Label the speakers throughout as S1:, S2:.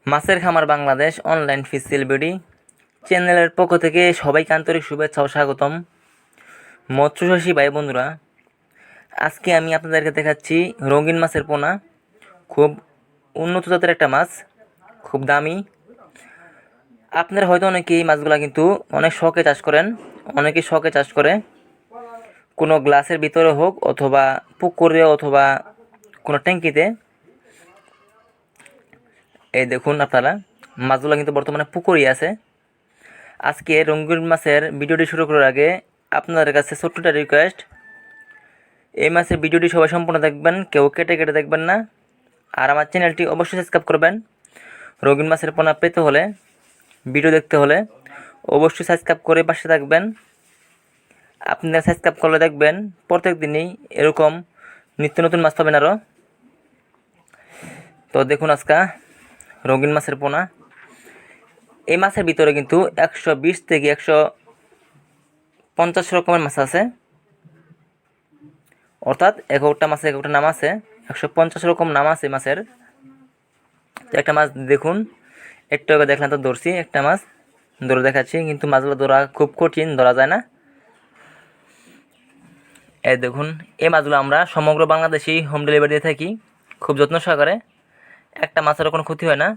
S1: মাছের খামার Bangladesh online fish sale BD চ্যানেলের পক্ষ থেকে সবাইকে আন্তরিক শুভেচ্ছা ও স্বাগতম। মৎস্যচাষী ভাই বন্ধুরা, আজকে আমি আপনাদেরকে দেখাচ্ছি রঙিন মাছের পোনা। খুব উন্নত জাতের একটা মাছ, খুব দামি। আপনারা হয়তো অনেকেই এই মাছগুলা কিন্তু অনেক শখে চাষ করেন, অনেকেই শখে চাষ করে কোনো গ্লাসের ভিতরে হোক অথবা পুকুরে অথবা কোনো ট্যাঙ্কিতে। এই দেখুন আপনারা, মাছগুলো কিন্তু বর্তমানে পুকুরেই আছে। আজকে রঙিন মাছের ভিডিওটি শুরু করার আগে আপনাদের কাছে ছোট্ট একটা রিকোয়েস্ট, এই মাছের ভিডিওটি সবাই সম্পূর্ণ দেখবেন, কেউ কেটে কেটে দেখবেন না। আর আমার চ্যানেলটি অবশ্যই সাবস্ক্রাইব করবেন। রঙিন মাছের পোনা পেতে হলে, ভিডিও দেখতে হলে অবশ্যই সাবস্ক্রাইব করে পাশে থাকবেন। আপনারা সাবস্ক্রাইব করলে দেখবেন প্রত্যেক দিনই এরকম নিত্য নতুন মাছ পাবেন আরও। তো দেখুন আজকে রঙিন মাছের পোনা। এই মাছের ভিতরে কিন্তু 120 থেকে 150 রকমের মাছ আছে, অর্থাৎ এক একটা মাছের এক একটা নাম আছে। 150 রকম নাম আছে মাছের। তো একটা মাছ দেখুন, একটু আগে দেখলাম তো ধরছি, একটা মাছ ধরে দেখাচ্ছি, কিন্তু মাছগুলো ধরা খুব কঠিন, ধরা যায় না। এই দেখুন, এই মাছগুলো আমরা সমগ্র বাংলাদেশেই হোম ডেলিভারি দিয়ে থাকি, খুব যত্ন সহকারে। একটা মাছেরও কোনো ক্ষতি হয় না।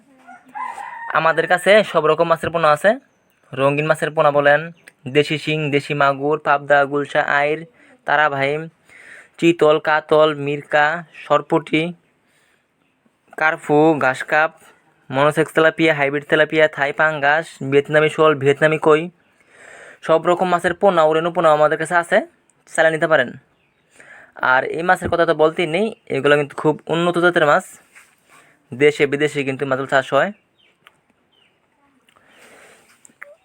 S1: আমাদের কাছে সব রকম মাছের পোনা আছে। রঙিন মাছের পোনা বলেন, দেশি শিং, দেশি মাগুর, পাবদা, গুলশা, আইর, তারাভাইম, চিতল, কাতল, মিরকা, সরপুঁটি, কার্পু, ঘাসকাপ, মনোসেক্স তেলাপিয়া, হাইব্রিড তেলাপিয়া, থাই পাঙ্গাস, ভিয়েতনামি শোল, ভিয়েতনামি কই, সব রকম মাছের পোনা ও রেণু পোনা আমাদের কাছে আছে, চালিয়ে নিতে পারেন। আর এই মাছের কথা তো বলতেই নেই, এগুলো কিন্তু খুব উন্নত জাতের মাছ। দেশে বিদেশে কিন্তু মাছগুলো চাষ হয়।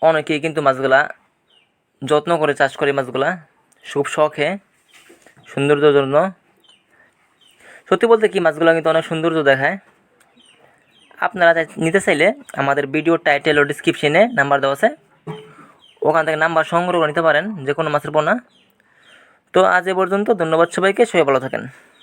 S1: অনেকেই কিন্তু মাছগুলা যত্ন করে চাষ করে, মাছগুলা খুব শখে, সৌন্দর্যের জন্য। সত্যি বলতে কি, মাছগুলো কিন্তু অনেক সৌন্দর্য দেখায়। আপনারা নিতে চাইলে আমাদের ভিডিও টাইটেল ও ডিসক্রিপশনে নাম্বার দেওয়া আছে, ওখান থেকে নাম্বার সংগ্রহ করে নিতে পারেন যে কোনো মাছের পোনা। তো আজ এ পর্যন্ত, ধন্যবাদ সবাইকে, সবাই ভালো থাকেন।